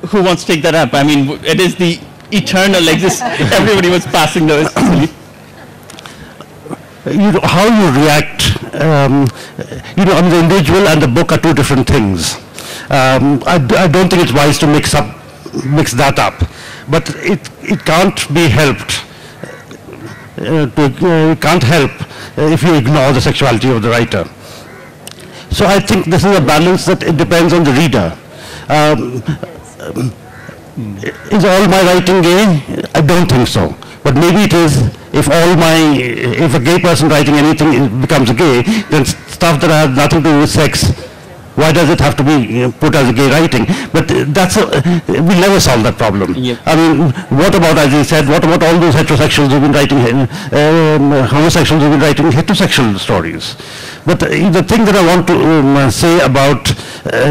Who wants to take that up? I mean, it is the eternal existence. Everybody was passing those. How you react the individual and the book are two different things. I don't think it's wise to mix that up, but it can't be helped. It can't help if you ignore the sexuality of the writer. So I think this is a balance that it depends on the reader. Is all my writing gay? I don't think so. But maybe it is. If a gay person writing anything becomes gay, then stuff that has nothing to do with sex, why does it have to be put as a gay writing? But we'll never solve that problem. Yep. I mean, what about, as you said, what about all those heterosexuals who've been writing, homosexuals who've been writing heterosexual stories? But the thing that I want to say about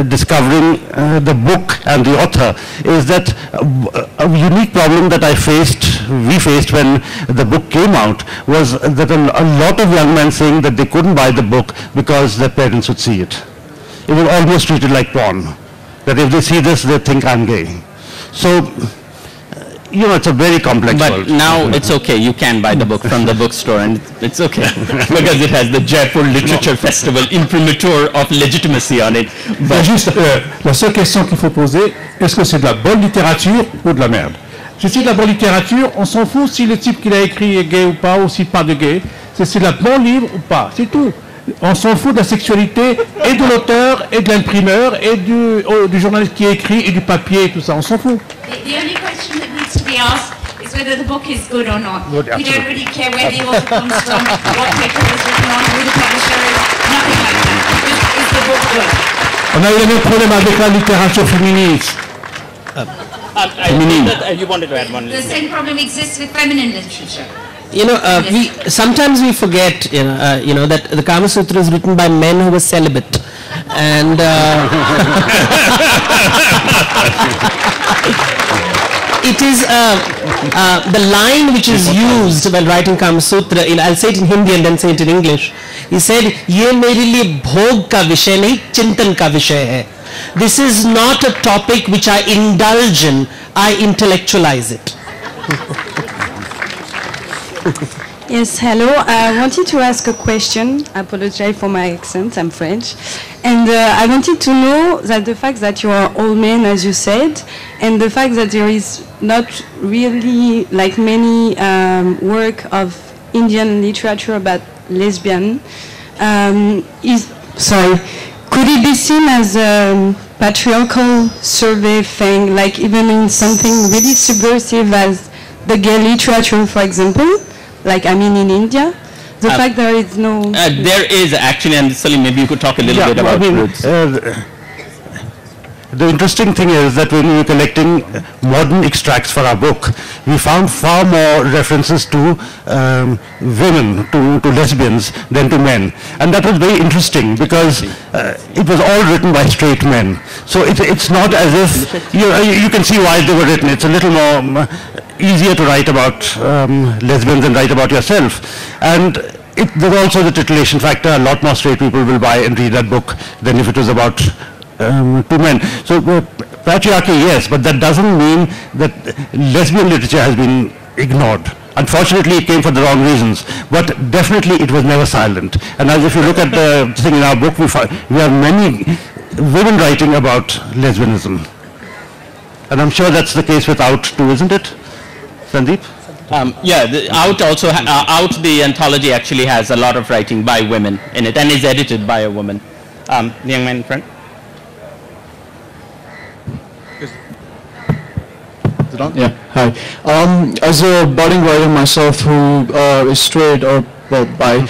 discovering the book and the author is that a unique problem that we faced when the book came out was that a lot of young men saying that they couldn't buy the book because their parents would see it. It was almost treated like porn, that if they see this, they think I'm gay. So, it's a very complex world. But now it's okay, you can buy the book from the bookstore, and it's okay, because it has the Jaipur Literature Festival imprimatur of legitimacy on it. But juste, la seule question qu'il faut poser, est-ce que c'est de la bonne littérature ou de la merde? Si c'est de la bonne littérature, on s'en fout si le type qu'il a écrit est gay ou pas, ou s'il parle de gay. C'est de la bon livre ou pas, c'est tout. On s'en fout de la sexualité et de l'auteur et de l'imprimeur et du journaliste qui écrit et du papier et tout ça, on s'en fout. The only question that needs to be asked is whether the book is good or not. Good, we don't really care where the author comes from, what paper it was written on, who the publisher is, nothing like that. Is the book good? On a eu le même problème avec la littérature féministe. You wanted to add one. The same problem exists with feminine literature. Sometimes we forget, that the Kama Sutra is written by men who were celibate, and it is the line which is used while writing Kama Sutra. I'll say it in Hindi and then say it in English. He said, "Ye mere liye bhog ka vishay nahi, chintan ka vishay hai." This is not a topic which I indulge in. I intellectualize it. Yes, hello. I wanted to ask a question. I apologize for my accent, I'm French. And I wanted to know that the fact that you are all men, as you said, and the fact that there is not really like many work of Indian literature about lesbian, could it be seen as a patriarchal survey thing, like even in something really subversive as the gay literature, for example? Like, in India, the fact there is no... there is actually, and Saleem, maybe you could talk a little bit about roots. The interesting thing is that when we were collecting modern extracts for our book, we found far more references to women, to lesbians, than to men. And that was very interesting because it was all written by straight men. So it's not as if, you can see why they were written. It's a little more easier to write about lesbians than write about yourself. And there's also the titillation factor. A lot more straight people will buy and read that book than if it was about two men. So patriarchy, yes, but that doesn't mean that lesbian literature has been ignored. Unfortunately, it came for the wrong reasons, but definitely it was never silent. And as if you look at the thing in our book, we have many women writing about lesbianism. And I'm sure that's the case with Out too, isn't it, Sandip? Out the anthology actually has a lot of writing by women in it and is edited by a woman. The young man in front. Yeah, hi. As a budding writer myself who is straight or bi,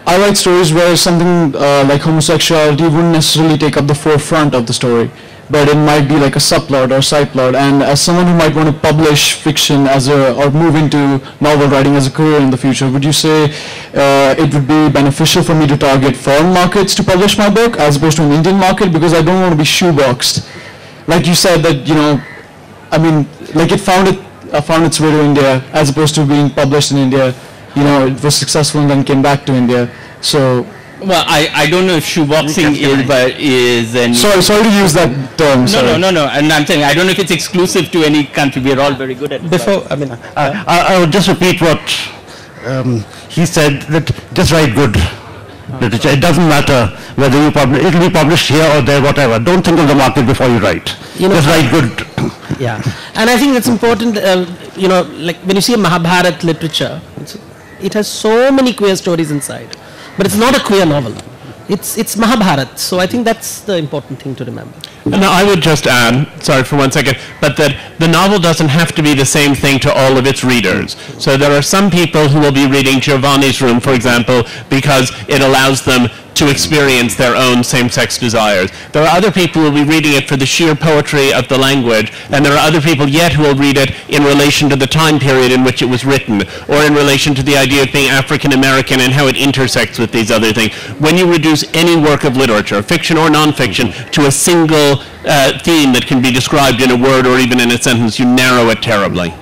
I write stories where something like homosexuality wouldn't necessarily take up the forefront of the story, but it might be like a subplot or side plot. And as someone who might want to publish fiction or move into novel writing as a career in the future, would you say it would be beneficial for me to target foreign markets to publish my book as opposed to an Indian market, because I don't want to be shoeboxed? Like you said that, it found its way to India as opposed to being published in India. It was successful and then came back to India. So. Well, I don't know if shoeboxing is Sorry to use that term. No. And I'm saying I don't know if it's exclusive to any country. We're all very good at it. I would just repeat what he said that just write good literature. It doesn't matter whether you publish, it will be published here or there, whatever. Don't think of the market before you write. Just write good. Yeah, and I think that's important, like when you see a Mahabharat literature, it has so many queer stories inside, but it's not a queer novel. It's Mahabharat, so I think that's the important thing to remember. And I would just add, sorry for 1 second, but that the novel doesn't have to be the same thing to all of its readers. So there are some people who will be reading Giovanni's Room, for example, because it allows them to experience their own same-sex desires. There are other people who will be reading it for the sheer poetry of the language, and there are other people yet who will read it in relation to the time period in which it was written, or in relation to the idea of being African-American and how it intersects with these other things. When you reduce any work of literature, fiction or non-fiction, to a single theme that can be described in a word or even in a sentence, you narrow it terribly.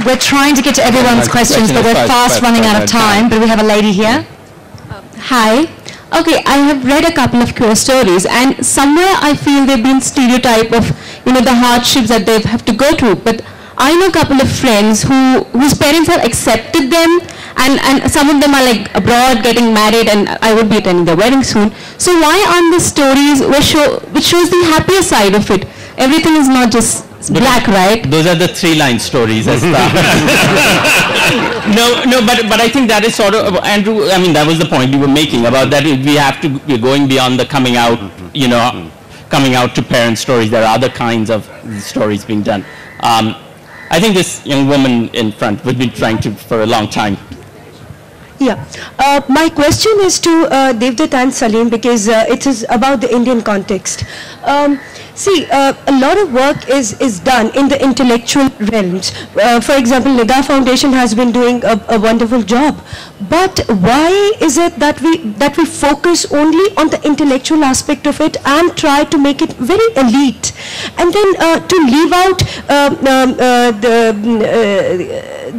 We're trying to get to everyone's questions, but we're fast running out of time. But we have a lady here. Hi. Okay, I have read a couple of queer stories, and somewhere I feel they've been stereotype of, the hardships that they have to go through. But I know a couple of friends whose parents have accepted them, and some of them are like abroad getting married, and I would be attending their wedding soon. So why aren't the stories which shows the happier side of it? Everything is not just black, right? Those are the three-line stories, as No, but I think that is sort of, Andrew, I mean, that was the point you were making about that we have to be going beyond the coming out, coming out to parent stories. There are other kinds of stories being done. I think this young woman in front, we've been trying to for a long time. Yeah, my question is to Devdutt and Saleem, because it is about the Indian context. See, a lot of work is done in the intellectual realms. For example, Nida Foundation has been doing a wonderful job. But why is it that we focus only on the intellectual aspect of it and try to make it very elite, and then to leave out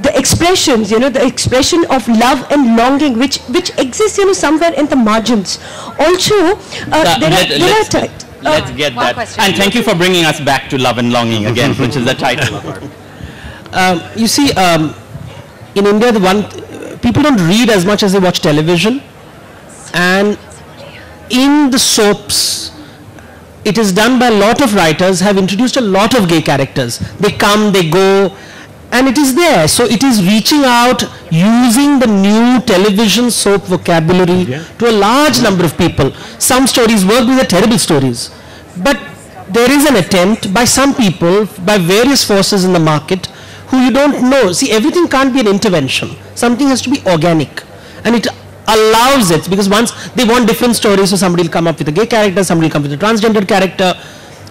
the expressions, the expression of love and longing, which exists, somewhere in the margins. Also, let's get that. And thank you for bringing us back to Love and Longing again, which is the title of our. You see, in India, people don't read as much as they watch television, and in the soaps, it is done by a lot of writers have introduced a lot of gay characters. They come, they go, and it is there. So it is reaching out, using the new television soap vocabulary to a large number of people. Some stories work, these are terrible stories. But there is an attempt by some people, by various forces in the market, who you don't know. See, everything can't be an intervention. Something has to be organic. And it allows it, because once they want different stories, so somebody will come up with a gay character, somebody will come with a transgender character.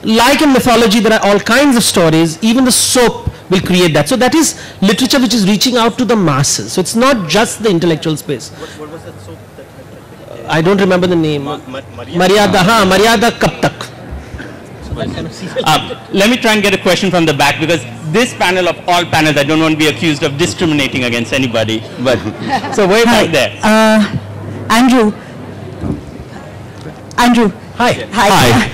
Like in mythology, there are all kinds of stories. Even the soap will create that. So that is literature which is reaching out to the masses. So it's not just the intellectual space. What was that soap that I don't remember the name. Maryada Kab Tak. Let me try and get a question from the back, because this panel of all panels, I don't want to be accused of discriminating against anybody. But so way back there. Andrew. Hi. Hi.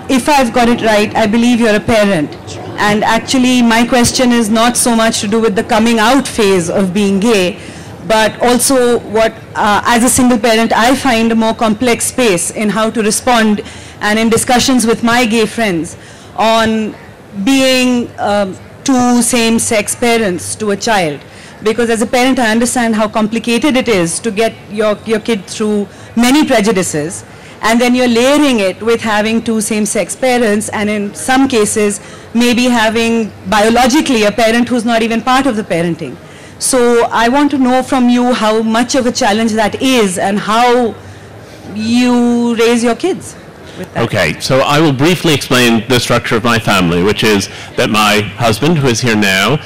If I've got it right, I believe you're a parent. And actually, my question is not so much to do with the coming out phase of being gay, but also what, as a single parent, I find a more complex space in how to respond, and in discussions with my gay friends on being two same-sex parents to a child. Because as a parent, I understand how complicated it is to get your kid through many prejudices. And then you're layering it with having two same-sex parents, and in some cases, maybe having biologically a parent who's not even part of the parenting. So I want to know from you how much of a challenge that is, and how you raise your kids with that. Okay, so I will briefly explain the structure of my family, which is that my husband, who is here now,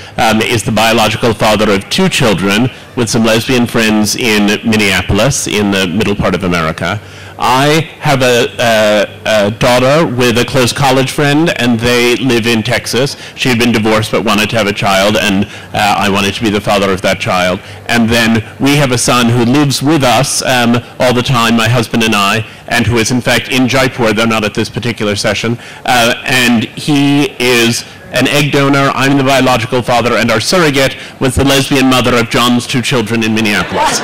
is the biological father of two children with some lesbian friends in Minneapolis, in the middle part of America. I have a daughter with a close college friend, and they live in Texas. She had been divorced but wanted to have a child, and I wanted to be the father of that child. And then we have a son who lives with us all the time, my husband and I, and who is in fact in Jaipur. They're not at this particular session. And he is an egg donor, I'm the biological father, and our surrogate was the lesbian mother of John's 2 children in Minneapolis.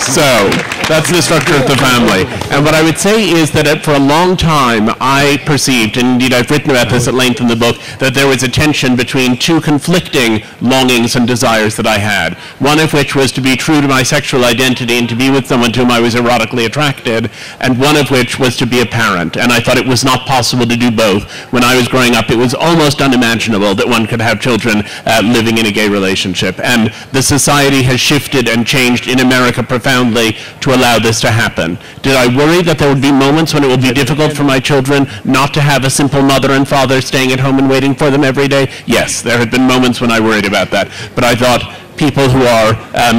So, that's the structure of the family. And what I would say is that for a long time I perceived, and indeed I've written about this at length in the book, that there was a tension between 2 conflicting longings and desires that I had. One of which was to be true to my sexual identity and to be with someone to whom I was erotically attracted, and one of which was to be a parent. And I thought it was not possible to do both. When I was growing up, it was almost unimaginable that one could have children living in a gay relationship. And the society has shifted and changed in America profoundly to allow this to happen. Did I worry that there would be moments when it would be difficult for my children not to have a simple mother and father staying at home and waiting for them every day? Yes, there had been moments when I worried about that. But I thought, people who are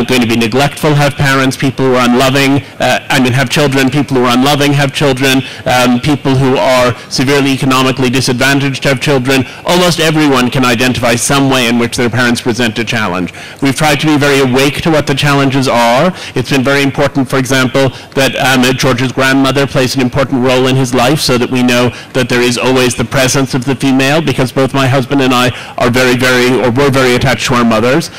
going to be neglectful have parents, people who are unloving, have children, people who are unloving have children, people who are severely economically disadvantaged have children. Almost everyone can identify some way in which their parents present a challenge. We've tried to be very awake to what the challenges are. It's been very important, for example, that George's grandmother plays an important role in his life, so that we know that there is always the presence of the female, because both my husband and I are were very attached to our mothers.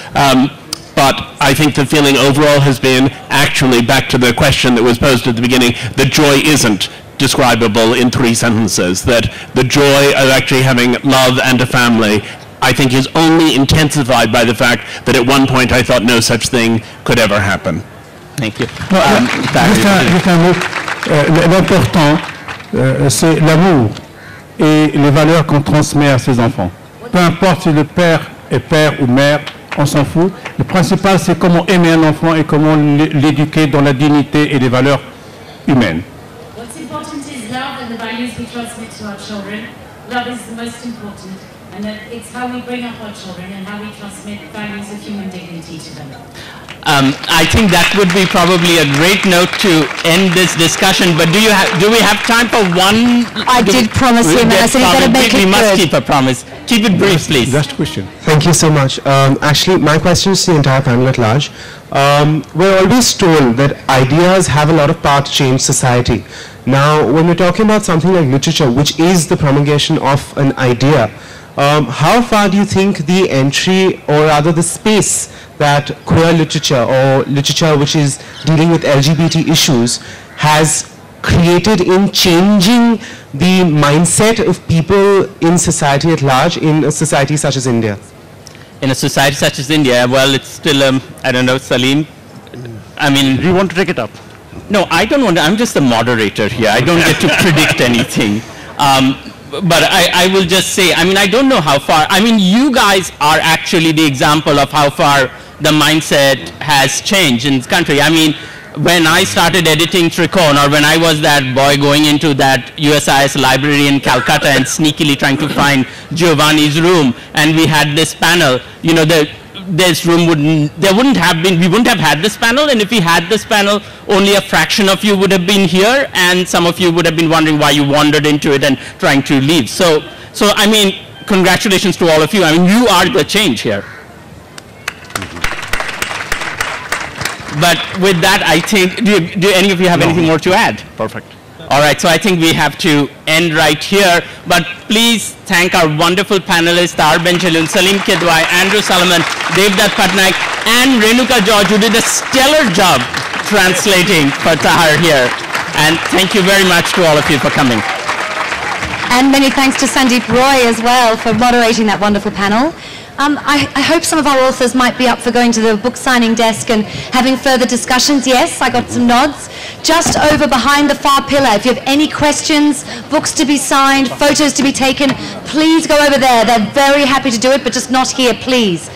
But I think the feeling overall has been, actually, back to the question that was posed at the beginning, that joy isn't describable in 3 sentences, that the joy of actually having love and a family, I think, is only intensified by the fact that at one point I thought no such thing could ever happen. Thank you. Juste un mot. L'important, c'est l'amour et les valeurs qu'on transmet à ses enfants. Peu importe si le père est père ou mère, on s'en fout. Le principal, c'est comment aimer un enfant et comment l'éduquer dans la dignité et les valeurs humaines. What's important is love and the values we transmit to our children. Love is the most important, and that it's how we bring up our children and how we transmit values of human dignity to them. I think that would be probably a great note to end this discussion, but do we have time for one? I did promise him, and I said you better make it We must good. keep a promise. Keep it brief, please. Last question. Thank you so much. Actually, my question is to the entire panel at large. We're always told that ideas have a lot of power to change society. Now, when we're talking about something like literature, which is the promulgation of an idea, how far do you think the entry, or rather the space, that queer literature or literature which is dealing with LGBT issues has created in changing the mindset of people in society at large, in a society such as India? In a society such as India, well, it's still, I don't know, Saleem, do you want to take it up? No, I don't want to. I'm just the moderator here. I don't get to predict anything. But I will just say, I don't know how far. You guys are actually the example of how far the mindset has changed in this country. When I started editing Tricone, or when I was that boy going into that USIS library in Calcutta and sneakily trying to find Giovanni's room, and we had this panel, this room we wouldn't have had this panel, and if we had this panel, only a fraction of you would have been here, and some of you would have been wondering why you wandered into it and trying to leave. So congratulations to all of you. You are the change here. But with that, I think, do any of you have anything more to add? Perfect. All right, so I think we have to end right here. But please thank our wonderful panelists, Tahar Jelloun, Saleem Kidwai, Andrew Solomon, Devdutt Pattanaik, and Renuka George, who did a stellar job translating for Tahar here. And thank you very much to all of you for coming. And many thanks to Sandip Roy as well for moderating that wonderful panel. I hope some of our authors might be up for going to the book signing desk and having further discussions. Yes, I got some nods. Just over behind the far pillar, if you have any questions, books to be signed, photos to be taken, please go over there. They're very happy to do it, but just not here, please.